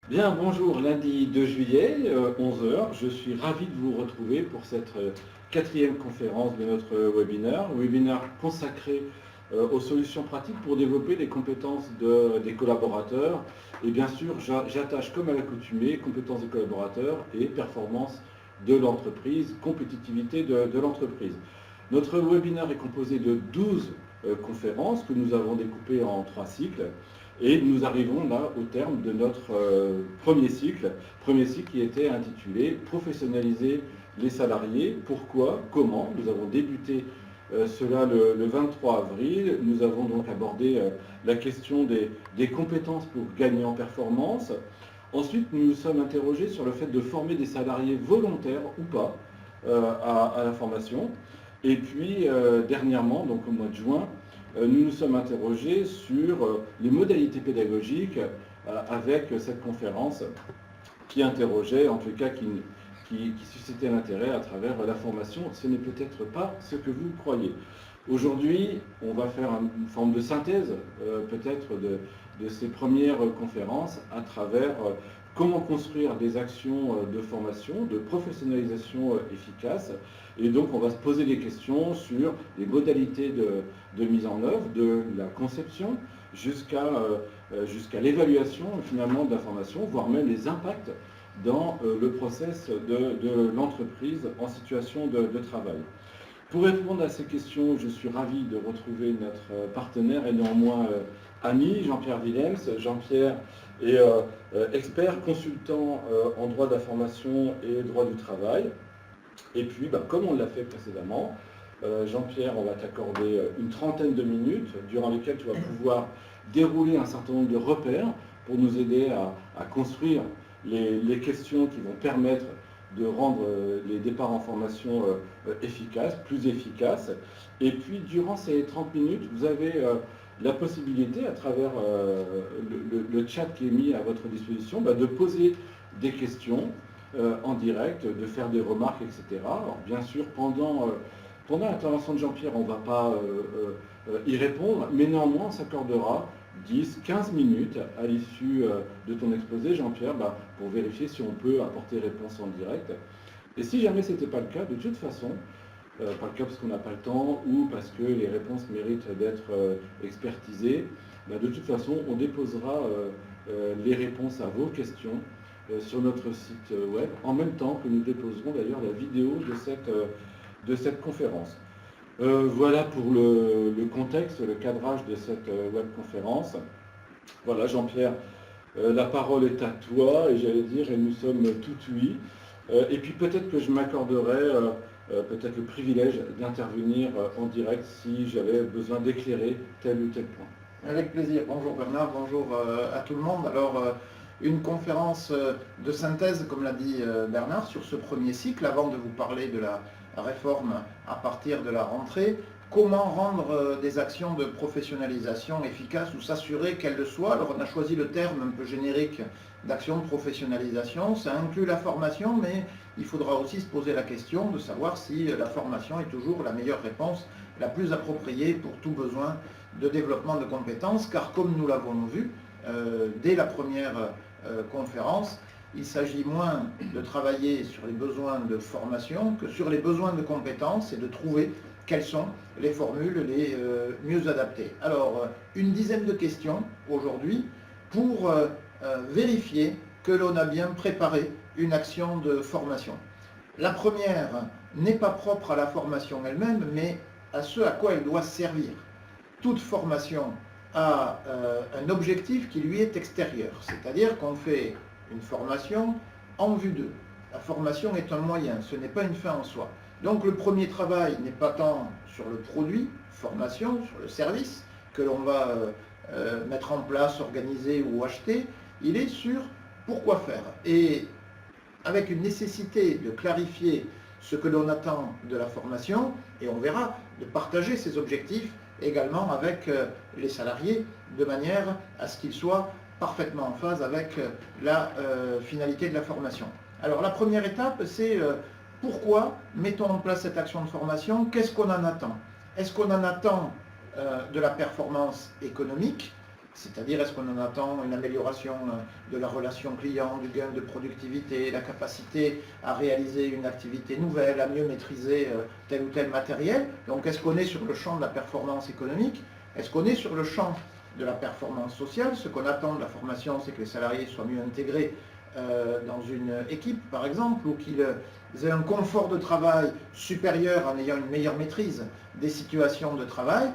Bien, bonjour, lundi 2 juillet, 11 heures. Je suis ravi de vous retrouver pour cette quatrième conférence de notre webinaire consacré aux solutions pratiques pour développer les compétences des collaborateurs. Et bien sûr, j'attache comme à l'accoutumée compétences des collaborateurs et performance de l'entreprise, compétitivité de l'entreprise. Notre webinaire est composé de 12 conférences que nous avons découpées en 3 cycles. Et nous arrivons là au terme de notre premier cycle qui était intitulé « Professionnaliser les salariés, pourquoi, comment ». Nous avons débuté cela le 23 avril. Nous avons donc abordé la question des compétences pour gagner en performance. Ensuite, nous nous sommes interrogés sur le fait de former des salariés volontaires ou pas à la formation. Et puis, dernièrement, donc au mois de juin, nous nous sommes interrogés sur les modalités pédagogiques avec cette conférence qui interrogeait, en tout cas qui suscitait l'intérêt à travers la formation. Ce n'est peut-être pas ce que vous croyez. Aujourd'hui, on va faire une forme de synthèse peut-être de ces premières conférences à travers comment construire des actions de formation, de professionnalisation efficace. Et donc, on va se poser des questions sur les modalités de mise en œuvre, de la conception, jusqu'à l'évaluation finalement de la formation, voire même les impacts dans le process de l'entreprise en situation de travail. Pour répondre à ces questions, je suis ravi de retrouver notre partenaire et néanmoins ami, Jean-Pierre Willems. Jean-Pierre est expert consultant en droit de la formation et droit du travail. Et puis, comme on l'a fait précédemment, Jean-Pierre, on va t'accorder une trentaine de minutes durant lesquelles tu vas pouvoir dérouler un certain nombre de repères pour nous aider à construire les questions qui vont permettre de rendre les départs en formation efficaces, plus efficaces. Et puis, durant ces 30 minutes, vous avez la possibilité, à travers le chat qui est mis à votre disposition, de poser des questions en direct, de faire des remarques, etc. Alors, bien sûr, pendant l'intervention de Jean-Pierre, on ne va pas y répondre, mais néanmoins, on s'accordera 10-15 minutes à l'issue de ton exposé, Jean-Pierre, pour vérifier si on peut apporter réponse en direct. Et si jamais ce n'était pas le cas, de toute façon, pas le cas parce qu'on n'a pas le temps ou parce que les réponses méritent d'être expertisées, de toute façon, on déposera les réponses à vos questions sur notre site web, en même temps que nous déposerons d'ailleurs la vidéo de cette conférence. Voilà pour le contexte, le cadrage de cette webconférence. Voilà, Jean-Pierre, la parole est à toi, et j'allais dire, et nous sommes tout oui. Et puis peut-être que je m'accorderai peut-être le privilège d'intervenir en direct si j'avais besoin d'éclairer tel ou tel point. Avec plaisir. Bonjour Bernard, bonjour à tout le monde. Alors, une conférence de synthèse, comme l'a dit Bernard, sur ce premier cycle, avant de vous parler de la réforme à partir de la rentrée. Comment rendre des actions de professionnalisation efficaces ou s'assurer qu'elles le soient. Alors on a choisi le terme un peu générique d'action de professionnalisation. Ça inclut la formation, mais il faudra aussi se poser la question de savoir si la formation est toujours la meilleure réponse, la plus appropriée pour tout besoin de développement de compétences, car comme nous l'avons vu dès la première conférence, il s'agit moins de travailler sur les besoins de formation que sur les besoins de compétences et de trouver quelles sont les formules les mieux adaptées. Alors, une dizaine de questions aujourd'hui pour vérifier que l'on a bien préparé une action de formation. La première n'est pas propre à la formation elle-même, mais à ce à quoi elle doit servir. Toute formation a un objectif qui lui est extérieur, c'est-à-dire qu'on fait une formation en vue d'eux. La formation est un moyen, ce n'est pas une fin en soi. Donc le premier travail n'est pas tant sur le produit, formation, sur le service que l'on va mettre en place, organiser ou acheter, il est sur pourquoi faire. Et avec une nécessité de clarifier ce que l'on attend de la formation, et on verra, de partager ces objectifs également avec les salariés, de manière à ce qu'ils soient parfaitement en phase avec la finalité de la formation. Alors la première étape, c'est pourquoi mettons en place cette action de formation, qu'est-ce qu'on en attend? Est-ce qu'on en attend de la performance économique? C'est-à-dire, est-ce qu'on en attend une amélioration de la relation client, du gain de productivité, la capacité à réaliser une activité nouvelle, à mieux maîtriser tel ou tel matériel? Donc, est-ce qu'on est sur le champ de la performance économique? Est-ce qu'on est sur le champ de la performance sociale? Ce qu'on attend de la formation, c'est que les salariés soient mieux intégrés dans une équipe, par exemple, ou qu'ils aient un confort de travail supérieur en ayant une meilleure maîtrise des situations de travail.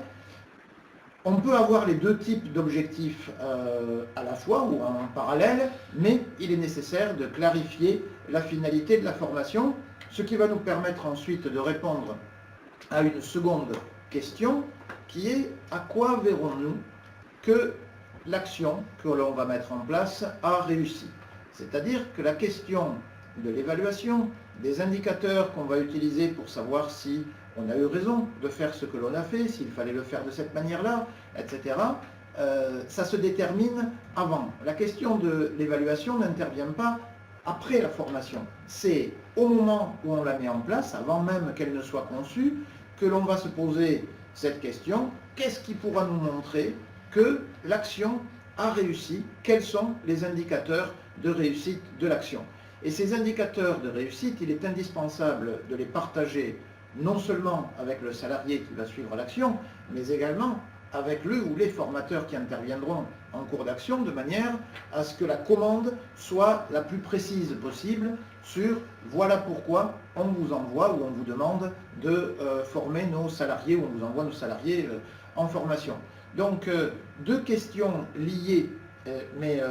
On peut avoir les deux types d'objectifs à la fois ou en parallèle, mais il est nécessaire de clarifier la finalité de la formation, ce qui va nous permettre ensuite de répondre à une seconde question, qui est: à quoi verrons-nous que l'action que l'on va mettre en place a réussi? C'est-à-dire que la question de l'évaluation, des indicateurs qu'on va utiliser pour savoir si on a eu raison de faire ce que l'on a fait, s'il fallait le faire de cette manière-là, etc., ça se détermine avant. La question de l'évaluation n'intervient pas après la formation. C'est au moment où on la met en place, avant même qu'elle ne soit conçue, que l'on va se poser cette question: qu'est-ce qui pourra nous montrer que l'action a réussi? Quels sont les indicateurs de réussite de l'action? Et ces indicateurs de réussite, il est indispensable de les partager non seulement avec le salarié qui va suivre l'action, mais également avec le ou les formateurs qui interviendront en cours d'action, de manière à ce que la commande soit la plus précise possible sur voilà pourquoi on vous envoie ou on vous demande de former nos salariés, ou on vous envoie nos salariés en formation. Donc deux questions liées, mais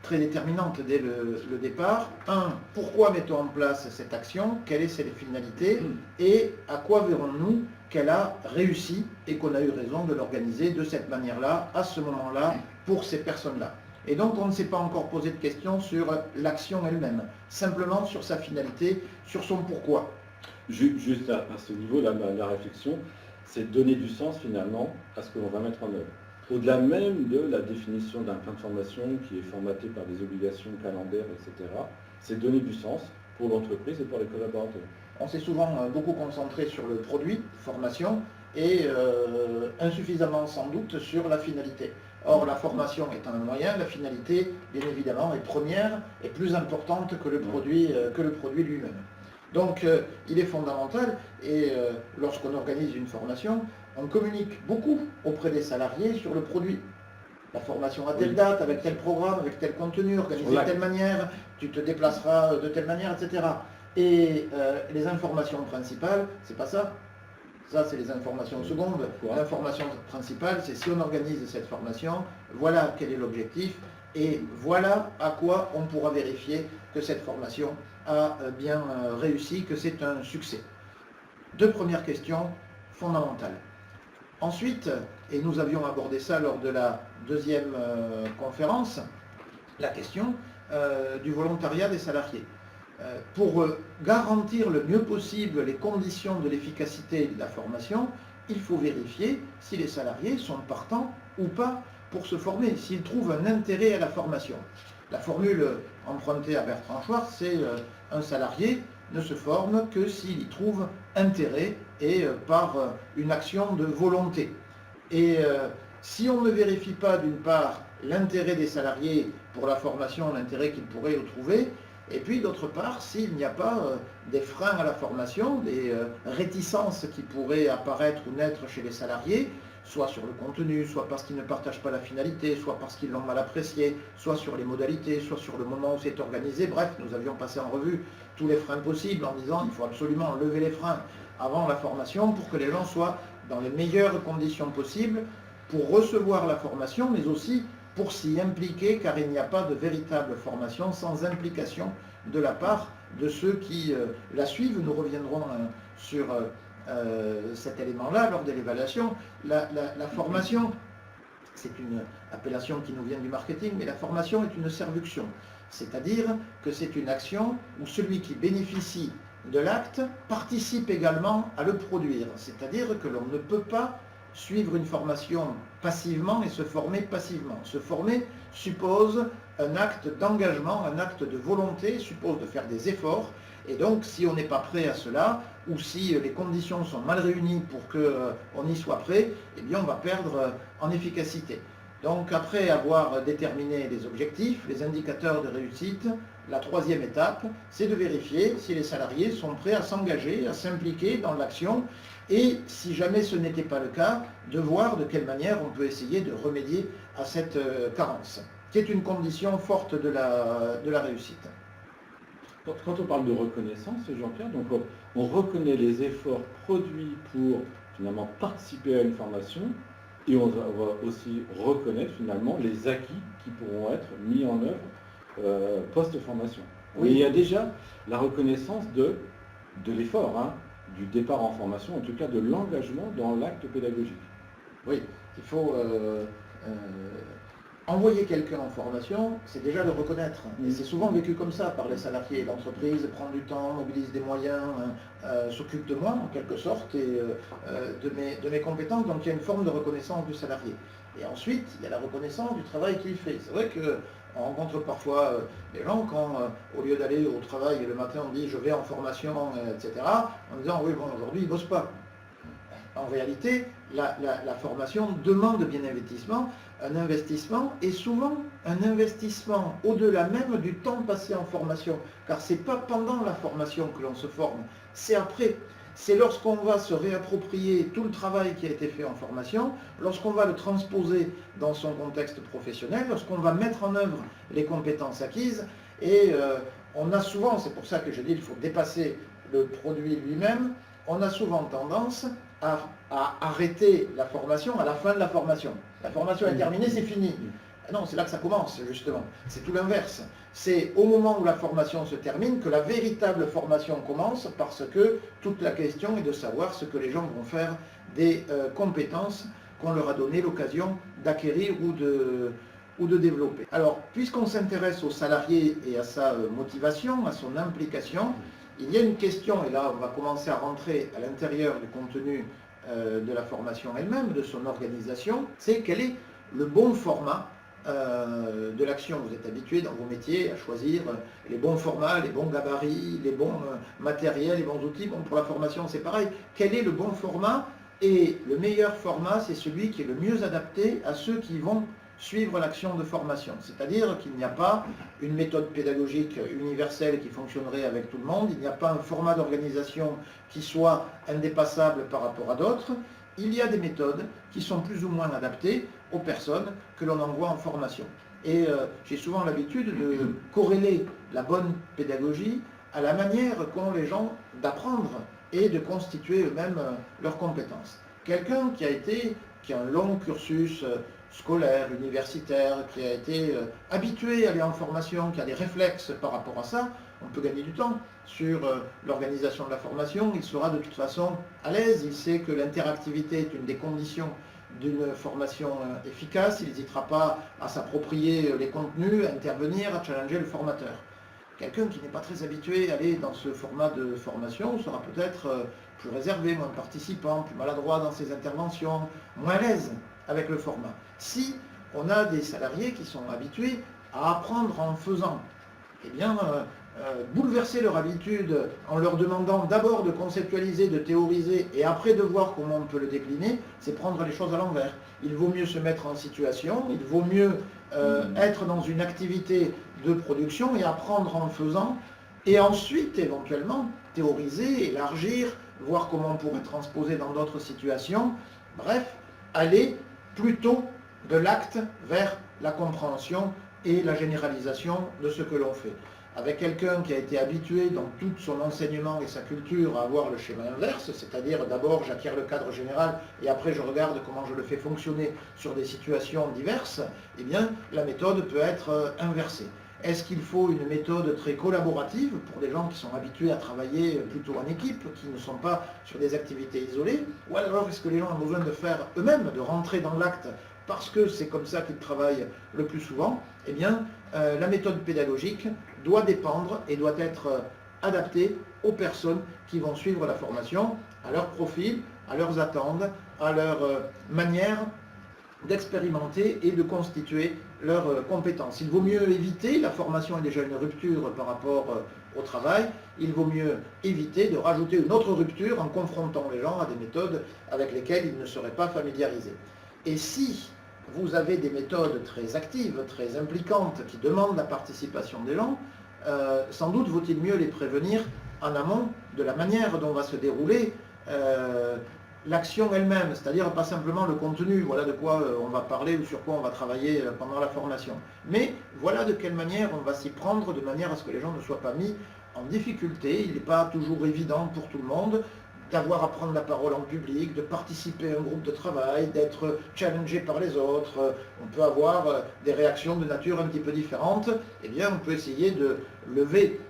très déterminante dès le départ. Un, pourquoi mettons en place cette action? Quelles sont ses finalités? Et à quoi verrons-nous qu'elle a réussi et qu'on a eu raison de l'organiser de cette manière-là, à ce moment-là, pour ces personnes-là? Et donc on ne s'est pas encore posé de questions sur l'action elle-même, simplement sur sa finalité, sur son pourquoi. Juste à ce niveau, la réflexion, c'est donner du sens finalement à ce que l'on va mettre en œuvre. Au-delà même de la définition d'un plan de formation qui est formaté par des obligations calendaires, etc., c'est donner du sens pour l'entreprise et pour les collaborateurs. On s'est souvent beaucoup concentré sur le produit, formation, et insuffisamment sans doute sur la finalité. Or, la formation est un moyen, la finalité, bien évidemment, est première et plus importante que le produit lui-même. Donc, il est fondamental, et lorsqu'on organise une formation, on communique beaucoup auprès des salariés sur le produit. La formation à telle date, avec tel programme, avec tel contenu, organisé de telle manière, tu te déplaceras de telle manière, etc. Et les informations principales, c'est pas ça. Ça, c'est les informations secondes. L'information principale, c'est si on organise cette formation, voilà quel est l'objectif, et voilà à quoi on pourra vérifier que cette formation a bien réussi, que c'est un succès. Deux premières questions fondamentales. Ensuite, et nous avions abordé ça lors de la deuxième conférence, la question du volontariat des salariés. Pour garantir le mieux possible les conditions de l'efficacité de la formation, il faut vérifier si les salariés sont partants ou pas pour se former, s'ils trouvent un intérêt à la formation. La formule empruntée à Bertrand Schwartz, c'est un salarié ne se forme que s'il y trouve intérêt et par une action de volonté. Et si on ne vérifie pas d'une part l'intérêt des salariés pour la formation, l'intérêt qu'ils pourraient y trouver, et puis d'autre part, s'il n'y a pas des freins à la formation, des réticences qui pourraient apparaître ou naître chez les salariés, soit sur le contenu, soit parce qu'ils ne partagent pas la finalité, soit parce qu'ils l'ont mal apprécié, soit sur les modalités, soit sur le moment où c'est organisé. Bref, nous avions passé en revue tous les freins possibles en disant qu'il faut absolument lever les freins avant la formation pour que les gens soient dans les meilleures conditions possibles pour recevoir la formation, mais aussi pour s'y impliquer, car il n'y a pas de véritable formation sans implication de la part de ceux qui la suivent. Nous reviendrons sur cet élément-là lors de l'évaluation. La formation, c'est une appellation qui nous vient du marketing, mais la formation est une servuction. C'est-à-dire que c'est une action où celui qui bénéficie de l'acte participe également à le produire. C'est-à-dire que l'on ne peut pas suivre une formation passivement et se former passivement. Se former suppose un acte d'engagement, un acte de volonté, suppose de faire des efforts. Et donc, si on n'est pas prêt à cela, ou si les conditions sont mal réunies pour qu'on y soit prêt, eh bien on va perdre en efficacité. Donc après avoir déterminé les objectifs, les indicateurs de réussite, la troisième étape, c'est de vérifier si les salariés sont prêts à s'engager, à s'impliquer dans l'action, et si jamais ce n'était pas le cas, de voir de quelle manière on peut essayer de remédier à cette carence, qui est une condition forte de la réussite. Quand on parle de reconnaissance, Jean-Pierre, donc on reconnaît les efforts produits pour finalement participer à une formation, et on va aussi reconnaître finalement les acquis qui pourront être mis en œuvre post-formation. Oui. Mais il y a déjà la reconnaissance de l'effort, hein, du départ en formation, en tout cas de l'engagement dans l'acte pédagogique. Oui, il faut envoyer quelqu'un en formation, c'est déjà le reconnaître. Et c'est souvent vécu comme ça par les salariés. L'entreprise prend du temps, mobilise des moyens, s'occupe de moi en quelque sorte et de mes compétences. Donc il y a une forme de reconnaissance du salarié. Et ensuite, il y a la reconnaissance du travail qu'il fait. C'est vrai qu'on rencontre parfois des gens quand, au lieu d'aller au travail le matin, on dit je vais en formation, etc., en disant oui, bon, aujourd'hui, il ne bosse pas. En réalité, la formation demande bien un investissement, et souvent un investissement au-delà même du temps passé en formation, car ce n'est pas pendant la formation que l'on se forme, c'est après. C'est lorsqu'on va se réapproprier tout le travail qui a été fait en formation, lorsqu'on va le transposer dans son contexte professionnel, lorsqu'on va mettre en œuvre les compétences acquises, et on a souvent, c'est pour ça que je dis qu'il faut dépasser le produit lui-même, on a souvent tendance à arrêter la formation à la fin de la formation. La formation est terminée, c'est fini. Non, c'est là que ça commence, justement. C'est tout l'inverse. C'est au moment où la formation se termine que la véritable formation commence, parce que toute la question est de savoir ce que les gens vont faire des compétences qu'on leur a donné l'occasion d'acquérir ou de développer. Alors, puisqu'on s'intéresse aux salariés et à sa motivation, à son implication, il y a une question, et là on va commencer à rentrer à l'intérieur du contenu de la formation elle-même, de son organisation, c'est quel est le bon format de l'action. Vous êtes habitué dans vos métiers à choisir les bons formats, les bons gabarits, les bons matériels, les bons outils. Bon, pour la formation c'est pareil. Quel est le bon format? Et le meilleur format, c'est celui qui est le mieux adapté à ceux qui vont suivre l'action de formation. C'est-à-dire qu'il n'y a pas une méthode pédagogique universelle qui fonctionnerait avec tout le monde, il n'y a pas un format d'organisation qui soit indépassable par rapport à d'autres. Il y a des méthodes qui sont plus ou moins adaptées aux personnes que l'on envoie en formation. Et j'ai souvent l'habitude de corréler la bonne pédagogie à la manière qu'ont les gens d'apprendre et de constituer eux-mêmes leurs compétences. Quelqu'un qui a un long cursus scolaire, universitaire, qui a été habitué à aller en formation, qui a des réflexes par rapport à ça, on peut gagner du temps sur l'organisation de la formation, il sera de toute façon à l'aise, il sait que l'interactivité est une des conditions d'une formation efficace, il n'hésitera pas à s'approprier les contenus, à intervenir, à challenger le formateur. Quelqu'un qui n'est pas très habitué à aller dans ce format de formation sera peut-être plus réservé, moins participant, plus maladroit dans ses interventions, moins à l'aise avec le format. Si on a des salariés qui sont habitués à apprendre en faisant, eh bien, bouleverser leur habitude en leur demandant d'abord de conceptualiser, de théoriser et après de voir comment on peut le décliner, c'est prendre les choses à l'envers. Il vaut mieux se mettre en situation, il vaut mieux être dans une activité de production et apprendre en faisant, et ensuite éventuellement théoriser, élargir, voir comment on pourrait transposer dans d'autres situations, bref, aller plutôt de l'acte vers la compréhension et la généralisation de ce que l'on fait. Avec quelqu'un qui a été habitué dans tout son enseignement et sa culture à avoir le schéma inverse, c'est-à-dire d'abord j'acquiers le cadre général et après je regarde comment je le fais fonctionner sur des situations diverses, eh bien la méthode peut être inversée. Est-ce qu'il faut une méthode très collaborative pour des gens qui sont habitués à travailler plutôt en équipe, qui ne sont pas sur des activités isolées? Ou alors est-ce que les gens ont besoin de faire eux-mêmes, de rentrer dans l'acte parce que c'est comme ça qu'ils travaillent le plus souvent? Eh bien, la méthode pédagogique doit dépendre et doit être adaptée aux personnes qui vont suivre la formation, à leur profil, à leurs attentes, à leur manière d'expérimenter et de constituer leurs compétences. Il vaut mieux éviter, la formation est déjà une rupture par rapport au travail, il vaut mieux éviter de rajouter une autre rupture en confrontant les gens à des méthodes avec lesquelles ils ne seraient pas familiarisés. Et si vous avez des méthodes très actives, très impliquantes, qui demandent la participation des gens, sans doute vaut-il mieux les prévenir en amont de la manière dont va se dérouler l'action elle-même, c'est-à-dire pas simplement le contenu, voilà de quoi on va parler ou sur quoi on va travailler pendant la formation, mais voilà de quelle manière on va s'y prendre de manière à ce que les gens ne soient pas mis en difficulté. Il n'est pas toujours évident pour tout le monde d'avoir à prendre la parole en public, de participer à un groupe de travail, d'être challengé par les autres. On peut avoir des réactions de nature un petit peu différente. Eh bien, on peut essayer de lever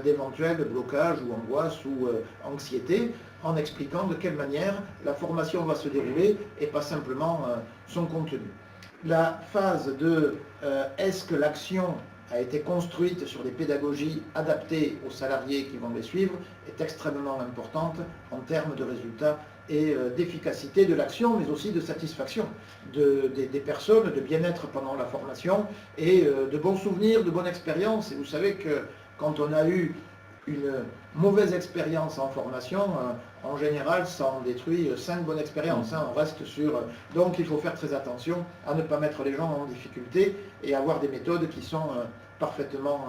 d'éventuels blocages ou angoisses ou anxiété en expliquant de quelle manière la formation va se dérouler et pas simplement son contenu. La phase de est-ce que l'action a été construite sur des pédagogies adaptées aux salariés qui vont les suivre est extrêmement importante en termes de résultats et d'efficacité de l'action, mais aussi de satisfaction des personnes, de bien-être pendant la formation et de bons souvenirs, de bonnes expériences. Et vous savez que quand on a eu une mauvaise expérience en formation, en général, ça en détruit 5 bonnes expériences. On reste sur... Donc il faut faire très attention à ne pas mettre les gens en difficulté et avoir des méthodes qui sont parfaitement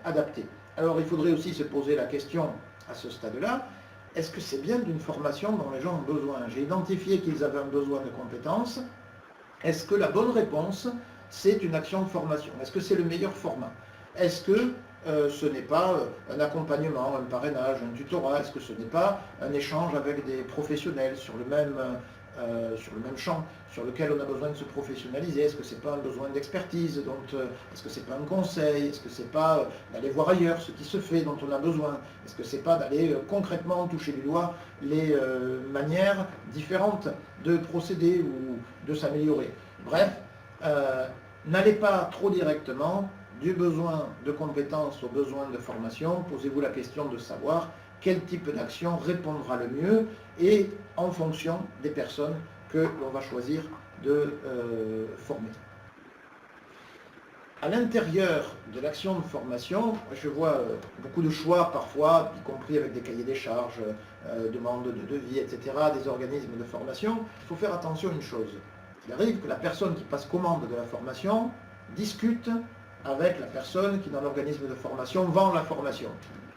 adaptées. Alors il faudrait aussi se poser la question à ce stade-là, est-ce que c'est bien d'une formation dont les gens ont besoin? J'ai identifié qu'ils avaient un besoin de compétences. Est-ce que la bonne réponse, c'est une action de formation? Est-ce que c'est le meilleur format? Est-ce que ce n'est pas un accompagnement, un parrainage, un tutorat? Est-ce que ce n'est pas un échange avec des professionnels sur le même champ sur lequel on a besoin de se professionnaliser? Est-ce que ce n'est pas un besoin d'expertise? Est-ce que ce n'est pas un conseil? Est-ce que ce n'est pas d'aller voir ailleurs ce qui se fait dont on a besoin? Est-ce que ce n'est pas d'aller concrètement toucher du doigt les manières différentes de procéder ou de s'améliorer? Bref, n'allez pas trop directement du besoin de compétences au besoin de formation. Posez-vous la question de savoir quel type d'action répondra le mieux et en fonction des personnes que l'on va choisir de former. À l'intérieur de l'action de formation, je vois beaucoup de choix parfois, y compris avec des cahiers des charges, demandes de devis, etc., des organismes de formation. Il faut faire attention à une chose. Il arrive que la personne qui passe commande de la formation discute avec la personne qui, dans l'organisme de formation, vend la formation.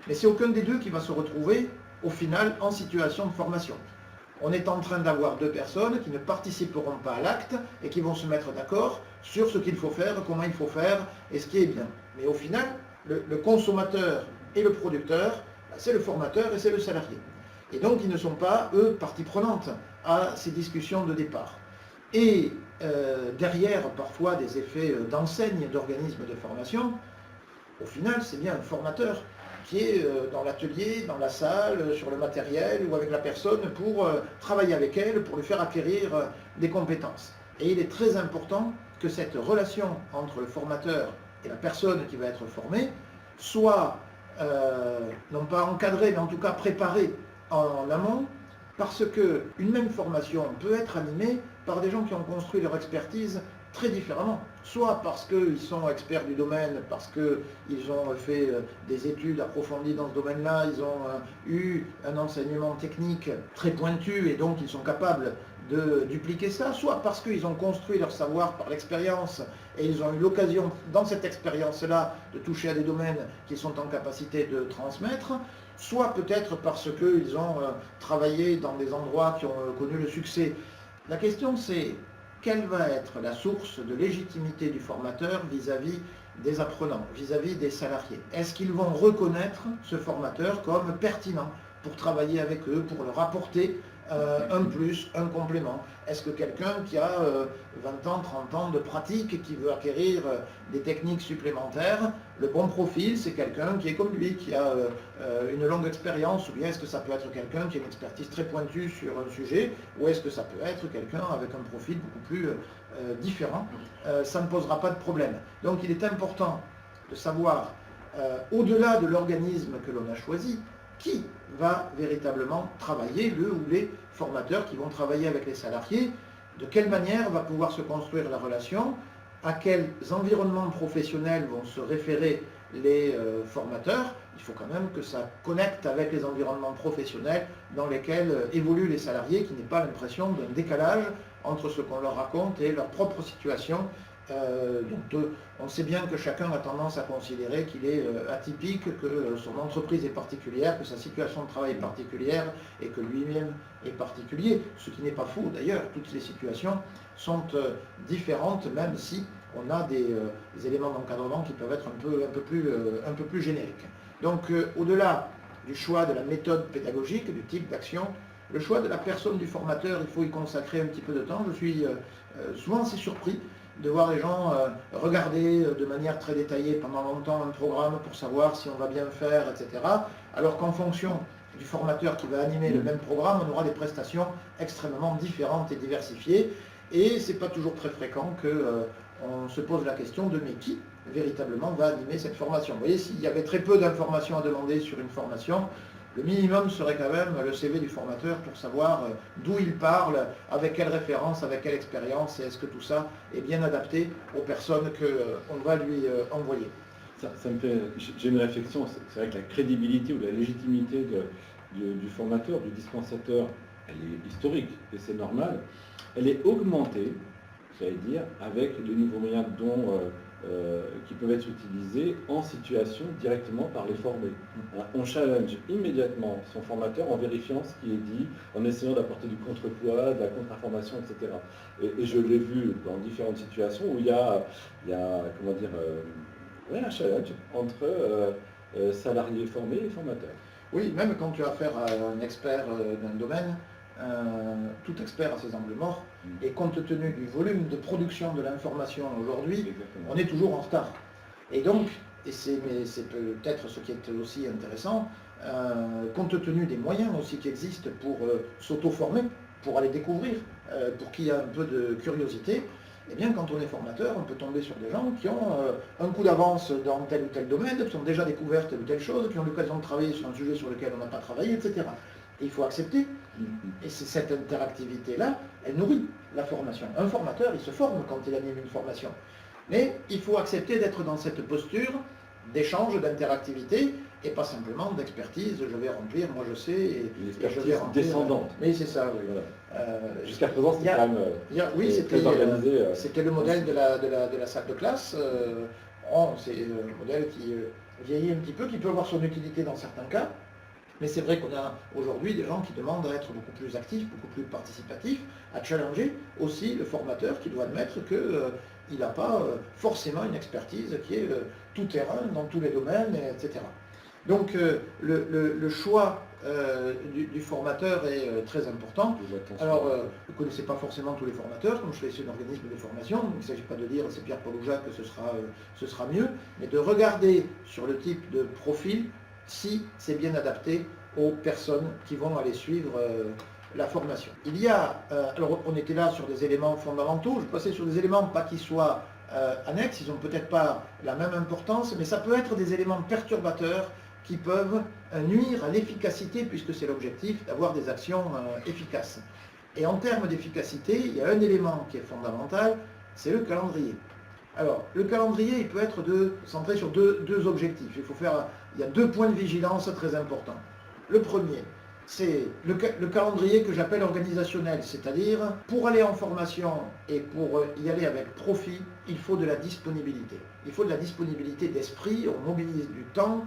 Mais c'est aucun des deux qui va se retrouver, au final, en situation de formation. On est en train d'avoir deux personnes qui ne participeront pas à l'acte et qui vont se mettre d'accord sur ce qu'il faut faire, comment il faut faire et ce qui est bien. Mais au final, le consommateur et le producteur, c'est le formateur et c'est le salarié. Et donc, ils ne sont pas, eux, partie prenante à ces discussions de départ. Et derrière, parfois, des effets d'enseigne d'organismes de formation, au final, c'est bien un formateur qui est dans l'atelier, dans la salle, sur le matériel ou avec la personne pour travailler avec elle, pour lui faire acquérir des compétences. Et il est très important que cette relation entre le formateur et la personne qui va être formée soit non pas encadrée, mais en tout cas préparée en amont, parce qu'une même formation peut être animée par des gens qui ont construit leur expertise très différemment. Soit parce qu'ils sont experts du domaine, parce qu'ils ont fait des études approfondies dans ce domaine-là, ils ont eu un enseignement technique très pointu et donc ils sont capables de dupliquer ça, soit parce qu'ils ont construit leur savoir par l'expérience et ils ont eu l'occasion dans cette expérience-là de toucher à des domaines qu'ils sont en capacité de transmettre, soit peut-être parce qu'ils ont travaillé dans des endroits qui ont connu le succès. La question c'est, quelle va être la source de légitimité du formateur vis-à-vis des apprenants, vis-à-vis des salariés? Est-ce qu'ils vont reconnaître ce formateur comme pertinent pour travailler avec eux, pour leur apporter un plus, un complément? Est-ce que quelqu'un qui a 20 ans, 30 ans de pratique et qui veut acquérir des techniques supplémentaires, le bon profil, c'est quelqu'un qui est comme lui, qui a une longue expérience, ou bien est-ce que ça peut être quelqu'un qui a une expertise très pointue sur un sujet, ou est-ce que ça peut être quelqu'un avec un profil beaucoup plus différent? Ça ne posera pas de problème. Donc il est important de savoir, au-delà de l'organisme que l'on a choisi, qui va véritablement travailler, le ou les formateurs qui vont travailler avec les salariés, de quelle manière va pouvoir se construire la relation, à quels environnements professionnels vont se référer les formateurs, il faut quand même que ça connecte avec les environnements professionnels dans lesquels évoluent les salariés, qui n'aient pas l'impression d'un décalage entre ce qu'on leur raconte et leur propre situation. On sait bien que chacun a tendance à considérer qu'il est atypique, que son entreprise est particulière, que sa situation de travail est particulière et que lui-même est particulier, ce qui n'est pas faux d'ailleurs. Toutes les situations sont différentes, même si on a des éléments d'encadrement qui peuvent être un peu plus génériques. Donc au-delà du choix de la méthode pédagogique, du type d'action, le choix de la personne du formateur, il faut y consacrer un petit peu de temps. Je suis souvent assez surpris de voir les gens regarder de manière très détaillée pendant longtemps un programme pour savoir si on va bien faire, etc. Alors qu'en fonction du formateur qui va animer le même programme, on aura des prestations extrêmement différentes et diversifiées. Et ce n'est pas toujours très fréquent qu'on se pose la question de mais qui véritablement va animer cette formation. Vous voyez, s'il y avait très peu d'informations à demander sur une formation, le minimum serait quand même le CV du formateur pour savoir d'où il parle, avec quelle référence, avec quelle expérience, et est-ce que tout ça est bien adapté aux personnes qu'on va lui envoyer. J'ai une réflexion, c'est vrai que la crédibilité ou la légitimité du formateur, du dispensateur, elle est historique, et c'est normal. Elle est augmentée, j'allais dire, avec les nouveaux moyens qui peuvent être utilisés en situation directement par les formés. On challenge immédiatement son formateur en vérifiant ce qui est dit, en essayant d'apporter du contrepoids, de la contre-information, etc. Et je l'ai vu dans différentes situations où il y a comment dire, un challenge entre salariés formés et formateurs. Oui, même quand tu as affaire à un expert d'un domaine, tout expert a ses angles morts, et compte tenu du volume de production de l'information aujourd'hui, on est toujours en retard. Et donc, et c'est peut-être ce qui est aussi intéressant, compte tenu des moyens aussi qui existent pour s'auto-former, pour aller découvrir, pour qu'il y ait un peu de curiosité, eh bien quand on est formateur, on peut tomber sur des gens qui ont un coup d'avance dans tel ou tel domaine, qui ont déjà découvert telle ou telle chose, qui ont l'occasion de travailler sur un sujet sur lequel on n'a pas travaillé, etc. Et il faut accepter. Et c'est cette interactivité-là, elle nourrit la formation. Un formateur, il se forme quand il anime une formation. Mais il faut accepter d'être dans cette posture d'échange, d'interactivité, et pas simplement d'expertise, je vais remplir, moi je sais, et je vais remplir. Descendante. Mais c'est ça, oui. Voilà. Jusqu'à présent, c'était quand même oui, très organisé. C'était le modèle de la salle de classe. C'est un modèle qui vieillit un petit peu, qui peut avoir son utilité dans certains cas. Mais c'est vrai qu'on a aujourd'hui des gens qui demandent à être beaucoup plus actifs, beaucoup plus participatifs, à challenger aussi le formateur qui doit admettre qu'il n'a pas forcément une expertise qui est tout terrain dans tous les domaines, etc. Donc le choix du formateur est très important. Alors, vous ne connaissez pas forcément tous les formateurs, comme je fais sur l'organisme de formation, donc il ne s'agit pas de dire c'est Pierre Paul ou Jacques que ce sera mieux, mais de regarder sur le type de profil si c'est bien adapté aux personnes qui vont aller suivre la formation. Il y a, alors on était là sur des éléments fondamentaux, je passais sur des éléments pas qui soient annexes, ils n'ont peut-être pas la même importance, mais ça peut être des éléments perturbateurs qui peuvent nuire à l'efficacité, puisque c'est l'objectif d'avoir des actions efficaces. Et en termes d'efficacité, il y a un élément qui est fondamental, c'est le calendrier. Alors, le calendrier, il peut être centré sur deux objectifs. Il y a 2 points de vigilance très importants. Le premier, c'est le calendrier que j'appelle organisationnel, c'est-à-dire pour aller en formation et pour y aller avec profit, il faut de la disponibilité. Il faut de la disponibilité d'esprit, on mobilise du temps,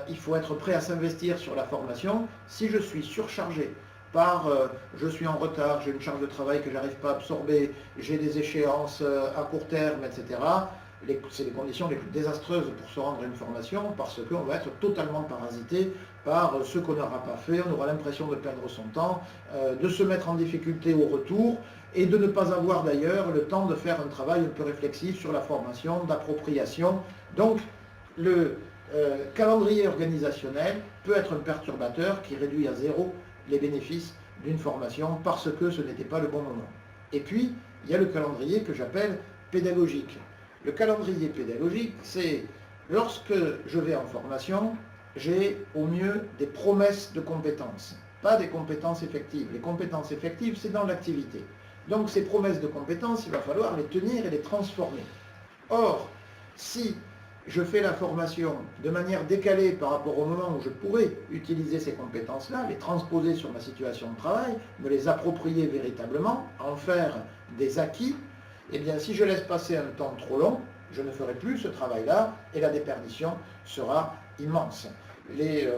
il faut être prêt à s'investir sur la formation. Si je suis surchargé par je suis en retard, j'ai une charge de travail que je n'arrive pas à absorber, j'ai des échéances à court terme, etc., c'est les conditions les plus désastreuses pour se rendre à une formation parce qu'on va être totalement parasité par ce qu'on n'aura pas fait, on aura l'impression de perdre son temps, de se mettre en difficulté au retour et de ne pas avoir d'ailleurs le temps de faire un travail un peu réflexif sur la formation, d'appropriation. Donc le calendrier organisationnel peut être un perturbateur qui réduit à zéro les bénéfices d'une formation parce que ce n'était pas le bon moment. Et puis, il y a le calendrier que j'appelle pédagogique. Le calendrier pédagogique, c'est lorsque je vais en formation, j'ai au mieux des promesses de compétences, pas des compétences effectives. Les compétences effectives, c'est dans l'activité. Donc ces promesses de compétences, il va falloir les tenir et les transformer. Or, si je fais la formation de manière décalée par rapport au moment où je pourrais utiliser ces compétences-là, les transposer sur ma situation de travail, me les approprier véritablement, en faire des acquis, eh bien si je laisse passer un temps trop long, je ne ferai plus ce travail-là et la déperdition sera immense. Les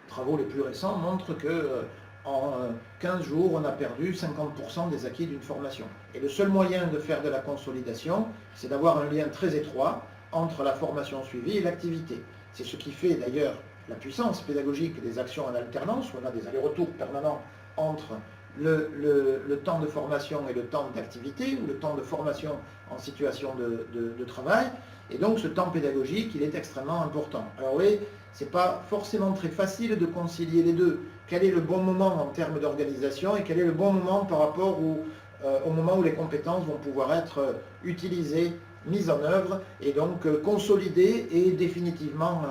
travaux les plus récents montrent que en 15 jours, on a perdu 50% des acquis d'une formation. Et le seul moyen de faire de la consolidation, c'est d'avoir un lien très étroit entre la formation suivie et l'activité. C'est ce qui fait d'ailleurs la puissance pédagogique des actions en alternance, où on a des allers-retours permanents entre le temps de formation et le temps d'activité, ou le temps de formation en situation de travail. Et donc ce temps pédagogique, il est extrêmement important. Alors oui, ce n'est pas forcément très facile de concilier les deux. Quel est le bon moment en termes d'organisation et quel est le bon moment par rapport au moment où les compétences vont pouvoir être utilisées, mises en œuvre et donc consolidées et définitivement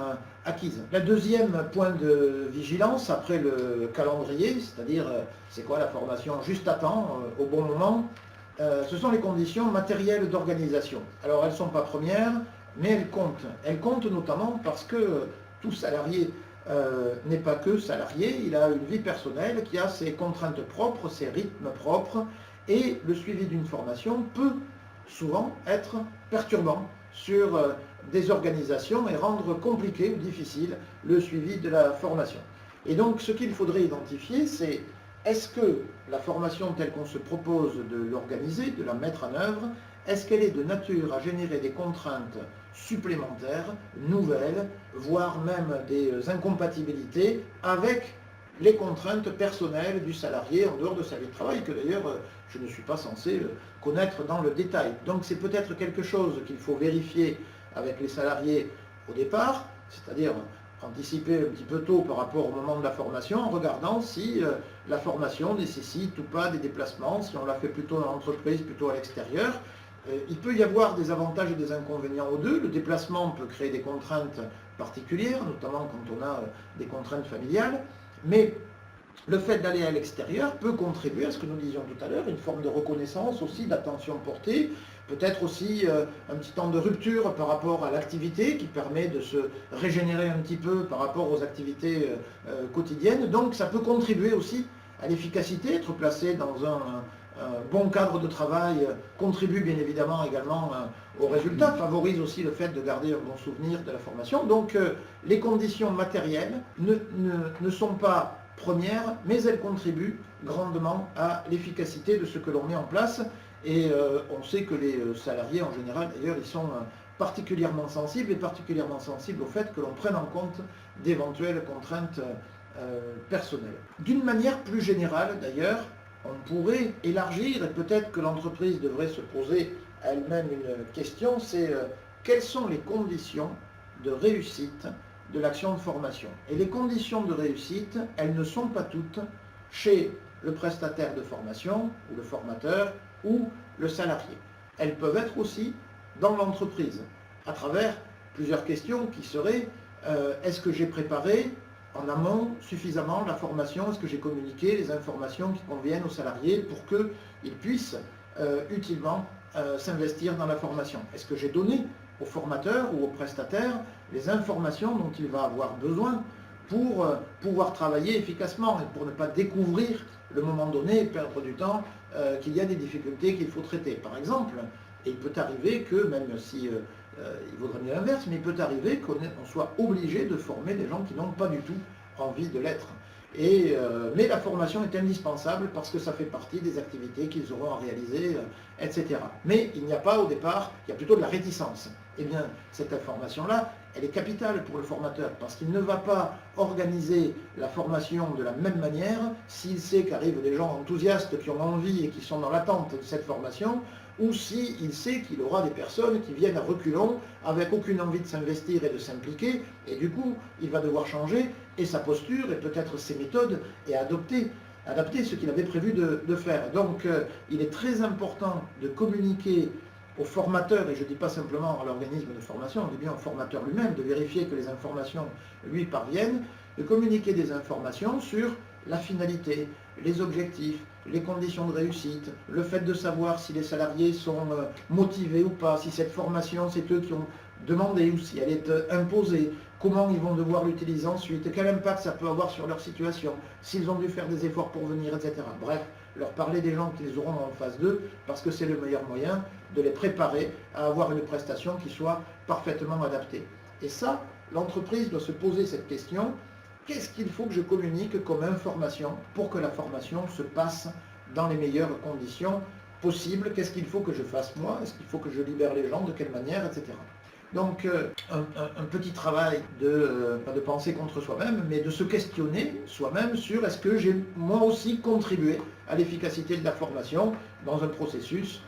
acquises. Le deuxième point de vigilance après le calendrier, c'est-à-dire c'est quoi la formation juste à temps, au bon moment, ce sont les conditions matérielles d'organisation. Alors elles ne sont pas premières, mais elles comptent. Elles comptent notamment parce que tout salarié n'est pas que salarié, il a une vie personnelle qui a ses contraintes propres, ses rythmes propres, et le suivi d'une formation peut souvent être perturbant sur des organisations et rendre compliqué ou difficile le suivi de la formation. Et donc ce qu'il faudrait identifier, c'est est-ce que la formation telle qu'on se propose de l'organiser, de la mettre en œuvre, est-ce qu'elle est de nature à générer des contraintes supplémentaires, nouvelles, voire même des incompatibilités avec les contraintes personnelles du salarié en dehors de sa vie de travail, que d'ailleurs je ne suis pas censé connaître dans le détail. Donc c'est peut-être quelque chose qu'il faut vérifier avec les salariés au départ, c'est-à-dire anticiper un petit peu tôt par rapport au moment de la formation, en regardant si la formation nécessite ou pas des déplacements, si on la fait plutôt dans l'entreprise, plutôt à l'extérieur. Il peut y avoir des avantages et des inconvénients aux deux. Le déplacement peut créer des contraintes particulières, notamment quand on a des contraintes familiales, mais le fait d'aller à l'extérieur peut contribuer à ce que nous disions tout à l'heure, une forme de reconnaissance aussi, d'attention portée, peut-être aussi un petit temps de rupture par rapport à l'activité qui permet de se régénérer un petit peu par rapport aux activités quotidiennes. Donc ça peut contribuer aussi à l'efficacité, être placé dans un bon cadre de travail contribue bien évidemment également au résultat, favorise aussi le fait de garder un bon souvenir de la formation. Donc les conditions matérielles ne sont pas premières, mais elles contribuent grandement à l'efficacité de ce que l'on met en place. Et on sait que les salariés en général d'ailleurs ils sont particulièrement sensibles au fait que l'on prenne en compte d'éventuelles contraintes personnelles. D'une manière plus générale d'ailleurs, on pourrait élargir, et peut-être que l'entreprise devrait se poser à elle-même une question, c'est quelles sont les conditions de réussite de l'action de formation. Et les conditions de réussite, elles ne sont pas toutes chez le prestataire de formation, ou le formateur, ou le salarié. Elles peuvent être aussi dans l'entreprise, à travers plusieurs questions qui seraient est-ce que j'ai préparé en amont suffisamment la formation, est-ce que j'ai communiqué les informations qui conviennent aux salariés pour qu'ils puissent utilement s'investir dans la formation? Est-ce que j'ai donné au formateur ou au prestataire les informations dont il va avoir besoin pour pouvoir travailler efficacement et pour ne pas découvrir le moment donné et perdre du temps qu'il y a des difficultés qu'il faut traiter. Par exemple, et il peut arriver que, même si il vaudrait mieux l'inverse, mais il peut arriver qu'on soit obligé de former des gens qui n'ont pas du tout envie de l'être. Mais la formation est indispensable parce que ça fait partie des activités qu'ils auront à réaliser, etc. Mais il n'y a pas au départ, il y a plutôt de la réticence. Eh bien, cette information-là, elle est capitale pour le formateur parce qu'il ne va pas organiser la formation de la même manière s'il sait qu'arrivent des gens enthousiastes qui ont envie et qui sont dans l'attente de cette formation, ou s'il sait qu'il aura des personnes qui viennent à reculons avec aucune envie de s'investir et de s'impliquer, et du coup, il va devoir changer et sa posture et peut-être ses méthodes et adapter ce qu'il avait prévu de faire. Donc, il est très important de communiquer au formateur, et je ne dis pas simplement à l'organisme de formation, je dis bien au formateur lui-même, de vérifier que les informations lui parviennent, de communiquer des informations sur la finalité, les objectifs, les conditions de réussite, le fait de savoir si les salariés sont motivés ou pas, si cette formation, c'est eux qui ont demandée ou si elle est imposée, comment ils vont devoir l'utiliser ensuite, quel impact ça peut avoir sur leur situation, s'ils ont dû faire des efforts pour venir, etc. Bref, leur parler des gens qu'ils auront en face d'eux, parce que c'est le meilleur moyen de les préparer à avoir une prestation qui soit parfaitement adaptée. Et ça, l'entreprise doit se poser cette question, qu'est-ce qu'il faut que je communique comme information pour que la formation se passe dans les meilleures conditions possibles? Qu'est-ce qu'il faut que je fasse moi? Est-ce qu'il faut que je libère les gens? De quelle manière? Etc. Donc, un petit travail pas de penser contre soi-même, mais de se questionner soi-même sur est-ce que j'ai moi aussi contribué à l'efficacité de la formation dans un processus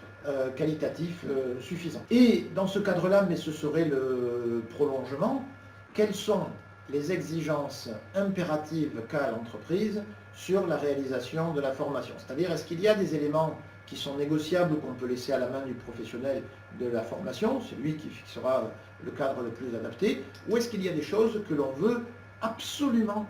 qualitatif suffisant. Et dans ce cadre-là, mais ce serait le prolongement, quelles sont les exigences impératives qu'a l'entreprise sur la réalisation de la formation? C'est-à-dire, est-ce qu'il y a des éléments qui sont négociables ou qu'on peut laisser à la main du professionnel de la formation, c'est lui qui fixera le cadre le plus adapté, ou est-ce qu'il y a des choses que l'on veut absolument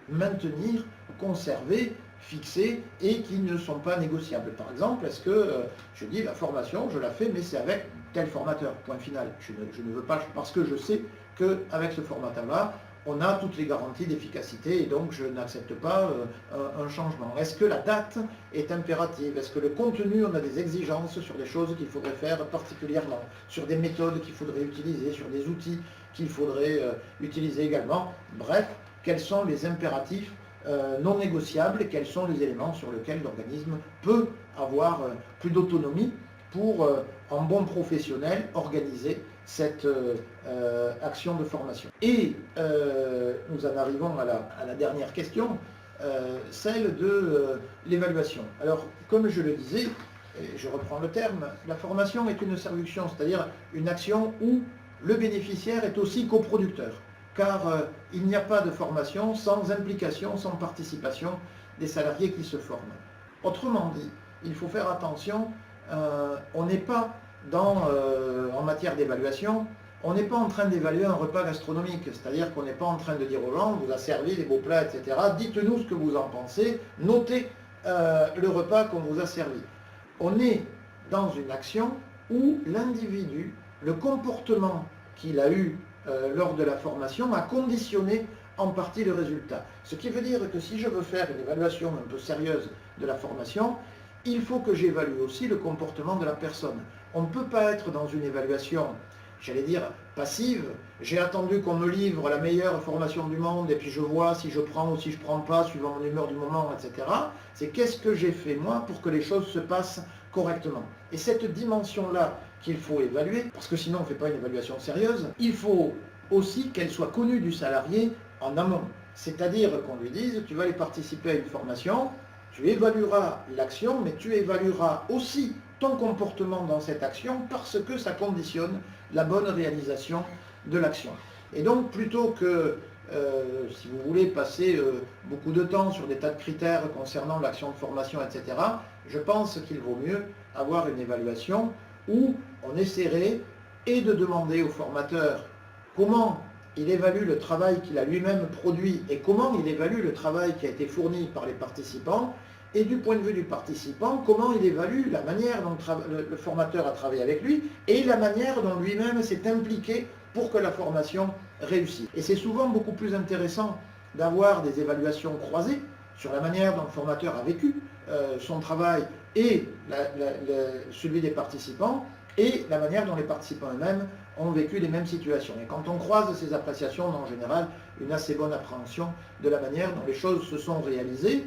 maintenir, conserver, fixer et qui ne sont pas négociables? Par exemple, est-ce que je dis la formation, je la fais, mais c'est avec tel formateur, point final. Je ne veux pas, parce que je sais qu'avec ce formateur-là, on a toutes les garanties d'efficacité et donc je n'accepte pas un changement. Est-ce que la date est impérative? Est-ce que le contenu, on a des exigences sur des choses qu'il faudrait faire particulièrement, sur des méthodes qu'il faudrait utiliser, sur des outils qu'il faudrait utiliser également? Bref, quels sont les impératifs non négociables et quels sont les éléments sur lesquels l'organisme peut avoir plus d'autonomie pour, en bon professionnel, organiser cette action de formation. Et nous en arrivons à la dernière question, celle de l'évaluation. Alors, comme je le disais, et je reprends le terme, la formation est une séduction, c'est-à-dire une action où le bénéficiaire est aussi coproducteur, car il n'y a pas de formation sans implication, sans participation des salariés qui se forment. Autrement dit, il faut faire attention, on n'est pas en matière d'évaluation, on n'est pas en train d'évaluer un repas gastronomique, c'est-à-dire qu'on n'est pas en train de dire aux gens, on vous a servi des beaux plats, etc. Dites-nous ce que vous en pensez, notez le repas qu'on vous a servi. On est dans une action où l'individu, le comportement qu'il a eu lors de la formation a conditionné en partie le résultat. Ce qui veut dire que si je veux faire une évaluation un peu sérieuse de la formation, il faut que j'évalue aussi le comportement de la personne. On ne peut pas être dans une évaluation, j'allais dire, passive. J'ai attendu qu'on me livre la meilleure formation du monde et puis je vois si je prends ou si je ne prends pas, suivant mon humeur du moment, etc. C'est qu'est-ce que j'ai fait moi pour que les choses se passent correctement. Et cette dimension-là qu'il faut évaluer, parce que sinon on ne fait pas une évaluation sérieuse, il faut aussi qu'elle soit connue du salarié en amont. C'est-à-dire qu'on lui dise, tu vas aller participer à une formation, tu évalueras l'action, mais tu évalueras aussi ton comportement dans cette action parce que ça conditionne la bonne réalisation de l'action. Et donc, plutôt que, si vous voulez, passer beaucoup de temps sur des tas de critères concernant l'action de formation, etc., je pense qu'il vaut mieux avoir une évaluation où on essaierait et de demander au formateur comment il évalue le travail qu'il a lui-même produit et comment il évalue le travail qui a été fourni par les participants, et du point de vue du participant, comment il évalue la manière dont le formateur a travaillé avec lui et la manière dont lui-même s'est impliqué pour que la formation réussisse. Et c'est souvent beaucoup plus intéressant d'avoir des évaluations croisées sur la manière dont le formateur a vécu son travail et celui des participants et la manière dont les participants eux-mêmes ont vécu les mêmes situations. Et quand on croise ces appréciations, on a en général une assez bonne appréhension de la manière dont les choses se sont réalisées.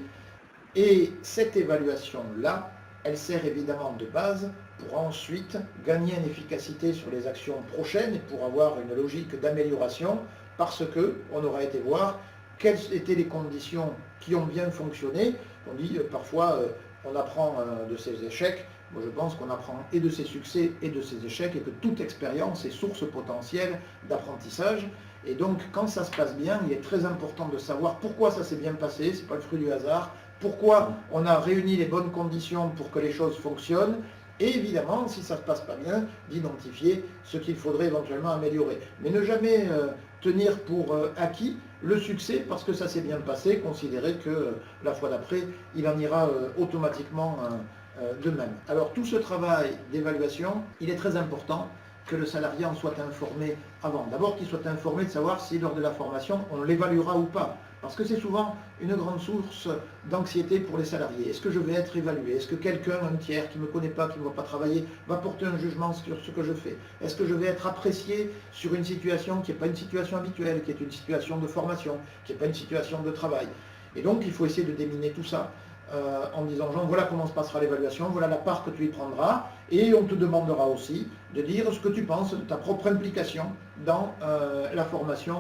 Et cette évaluation-là, elle sert évidemment de base pour ensuite gagner en efficacité sur les actions prochaines et pour avoir une logique d'amélioration parce qu'on aura été voir quelles étaient les conditions qui ont bien fonctionné. On dit parfois on apprend de ses échecs. Moi je pense qu'on apprend et de ses succès et de ses échecs et que toute expérience est source potentielle d'apprentissage. Et donc quand ça se passe bien, il est très important de savoir pourquoi ça s'est bien passé, c'est pas le fruit du hasard. Pourquoi on a réuni les bonnes conditions pour que les choses fonctionnent, et évidemment, si ça ne se passe pas bien, d'identifier ce qu'il faudrait éventuellement améliorer. Mais ne jamais tenir pour acquis le succès parce que ça s'est bien passé, considérer que la fois d'après, il en ira automatiquement de même. Alors tout ce travail d'évaluation, il est très important que le salarié en soit informé avant. D'abord qu'il soit informé de savoir si lors de la formation on l'évaluera ou pas. Parce que c'est souvent une grande source d'anxiété pour les salariés. Est-ce que je vais être évalué? Est-ce que quelqu'un, un tiers qui ne me connaît pas, qui ne va pas travailler, va porter un jugement sur ce que je fais? Est-ce que je vais être apprécié sur une situation qui n'est pas une situation habituelle, qui est une situation de formation, qui n'est pas une situation de travail? Et donc il faut essayer de déminer tout ça en disant Jean, voilà comment se passera l'évaluation, voilà la part que tu y prendras, et on te demandera aussi de dire ce que tu penses de ta propre implication dans la formation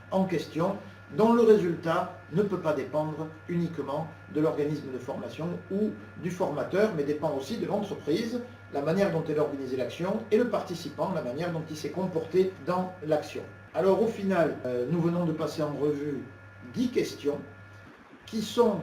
en question, dont le résultat ne peut pas dépendre uniquement de l'organisme de formation ou du formateur, mais dépend aussi de l'entreprise, la manière dont elle a organisé l'action, et le participant, la manière dont il s'est comporté dans l'action. Alors au final, nous venons de passer en revue 10 questions, qui sont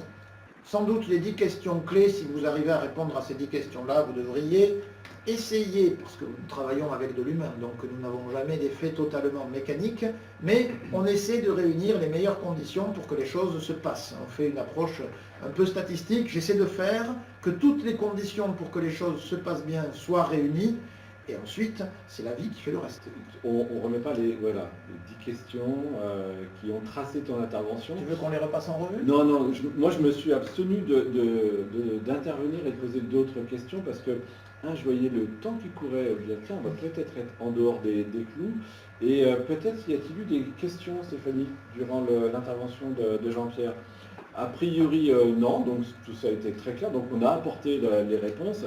sans doute les 10 questions clés. Si vous arrivez à répondre à ces 10 questions-là, vous devriez essayer, parce que nous travaillons avec de l'humain, donc nous n'avons jamais des faits totalement mécaniques, mais on essaie de réunir les meilleures conditions pour que les choses se passent. On fait une approche un peu statistique. J'essaie de faire que toutes les conditions pour que les choses se passent bien soient réunies, et ensuite, c'est la vie qui fait le reste. On ne remet pas les 10 questions qui ont tracé ton intervention. Tu veux qu'on les repasse en revue? Non, non, moi je me suis abstenu d'intervenir et de poser d'autres questions parce que, je voyais le temps qui courait, je me disais, tiens, on va peut-être être en dehors des clous. Et peut-être y a-t-il eu des questions, Stéphanie, durant l'intervention de Jean-Pierre? A priori, non, donc tout ça a été très clair. Donc on a apporté les réponses.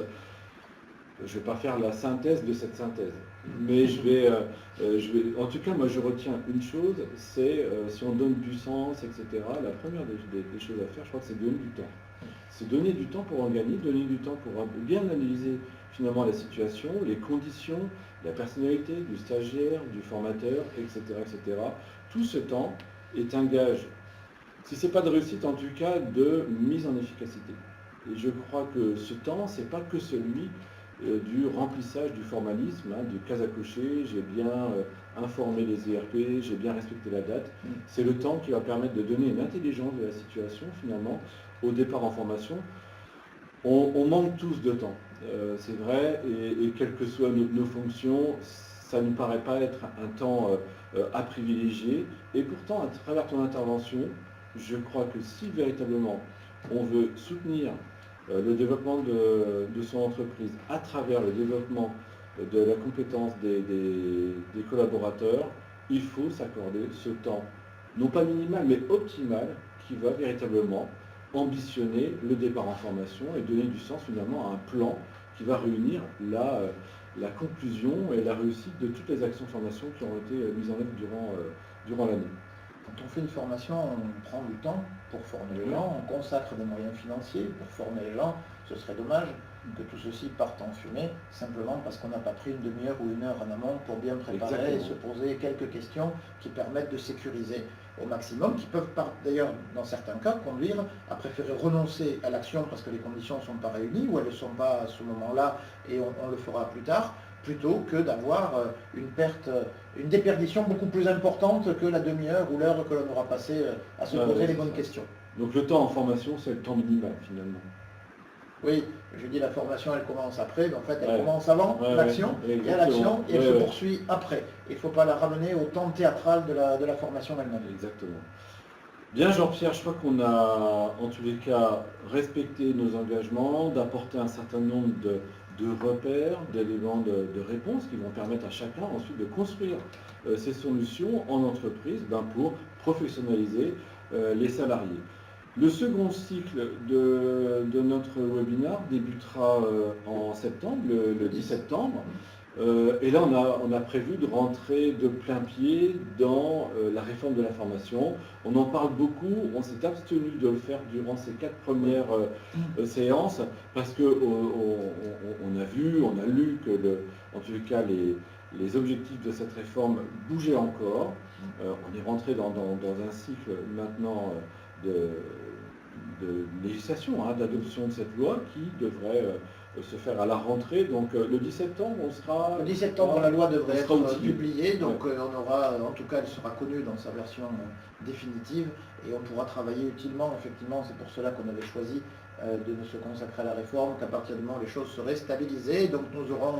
Je ne vais pas faire la synthèse de cette synthèse, mais en tout cas, moi je retiens une chose, c'est si on donne du sens, etc., la première des choses à faire, je crois que c'est donner du temps. C'est donner du temps pour en gagner, donner du temps pour bien analyser finalement la situation, les conditions, la personnalité du stagiaire, du formateur, etc., etc. Tout ce temps est un gage, si ce n'est pas de réussite, en tout cas de mise en efficacité. Et je crois que ce temps, ce n'est pas que celui du remplissage du formalisme, du cas à cocher, j'ai bien informé les ERP, j'ai bien respecté la date. C'est le temps qui va permettre de donner une intelligence de la situation finalement au départ en formation. On manque tous de temps, c'est vrai, et quelles que soient nos fonctions, ça ne nous paraît pas être un temps à privilégier. Et pourtant, à travers ton intervention, je crois que si véritablement on veut soutenir le développement de son entreprise à travers le développement de la compétence des collaborateurs, il faut s'accorder ce temps, non pas minimal, mais optimal, qui va véritablement ambitionner le départ en formation et donner du sens finalement à un plan qui va réunir la conclusion et la réussite de toutes les actions de formation qui ont été mises en œuvre durant l'année. Quand on fait une formation, on prend du temps pour former les gens, on consacre des moyens financiers pour former les gens. Ce serait dommage que tout ceci parte en fumée, simplement parce qu'on n'a pas pris une demi-heure ou une heure en amont pour bien préparer et se poser quelques questions qui permettent de sécuriser au maximum, qui peuvent d'ailleurs, dans certains cas, conduire à préférer renoncer à l'action parce que les conditions ne sont pas réunies ou elles ne sont pas à ce moment-là et on le fera plus tard, plutôt que d'avoir une déperdition beaucoup plus importante que la demi-heure ou l'heure que l'on aura passé à se poser les bonnes questions. Donc le temps en formation, c'est le temps minimal finalement. Oui, je dis la formation, elle commence après, mais en fait elle commence avant l'action, il y a l'action et elle se poursuit après. Il ne faut pas la ramener au temps théâtral de la formation elle-même. Exactement. Bien Jean-Pierre, je crois qu'on a en tous les cas respecté nos engagements, d'apporter un certain nombre de repères, d'éléments de réponse qui vont permettre à chacun ensuite de construire ces solutions en entreprise pour professionnaliser les salariés. Le second cycle de notre webinaire débutera en septembre, le 10 septembre. Et là, on a prévu de rentrer de plein pied dans la réforme de la formation. On en parle beaucoup, on s'est abstenu de le faire durant ces 4 premières séances parce qu'on a vu, on a lu que, en tous les cas, les objectifs de cette réforme bougeaient encore. On est rentré dans un cycle maintenant de législation, d'adoption de cette loi qui devrait se faire à la rentrée. Donc le 10 septembre, on sera... Le 10 septembre, la loi devrait être publiée, donc on aura, en tout cas, elle sera connue dans sa version définitive et on pourra travailler utilement. Effectivement, c'est pour cela qu'on avait choisi de se consacrer à la réforme, qu'à partir du moment où les choses seraient stabilisées. Donc nous aurons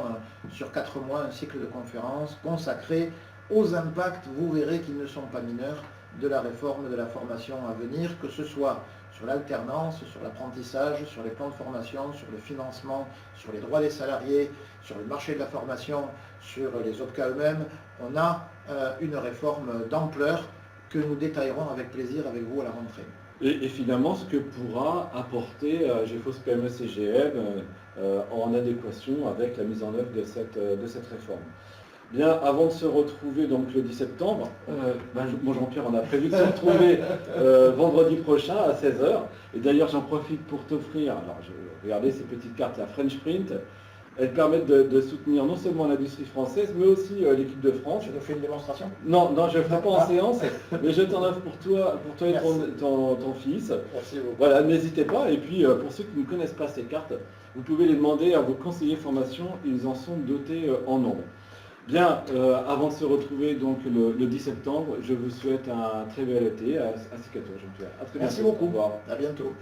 sur 4 mois un cycle de conférences consacré aux impacts, vous verrez qu'ils ne sont pas mineurs, de la réforme de la formation à venir, que ce soit sur l'alternance, sur l'apprentissage, sur les plans de formation, sur le financement, sur les droits des salariés, sur le marché de la formation, sur les OPCA eux-mêmes. On a une réforme d'ampleur que nous détaillerons avec plaisir avec vous à la rentrée. Et finalement, ce que pourra apporter GFOS PME CGM en adéquation avec la mise en œuvre de cette réforme. Bien, avant de se retrouver donc le 10 septembre, moi Jean-Pierre, on a prévu de se retrouver vendredi prochain à 16 h. Et d'ailleurs, j'en profite pour t'offrir, alors regardez ces petites cartes, la French Print. Elles permettent de soutenir non seulement l'industrie française, mais aussi l'équipe de France. Tu nous fais une démonstration? Non, je ne le ferai pas en séance, mais je t'en offre pour toi et ton fils. Merci beaucoup. Voilà, n'hésitez pas. Et puis, pour ceux qui ne connaissent pas ces cartes, vous pouvez les demander à vos conseillers formation. Ils en sont dotés en nombre. Bien, avant de se retrouver donc le 10 septembre, je vous souhaite un très bel été à Cicato, Jean-Pierre. À très bientôt. Merci beaucoup. Au revoir. À bientôt.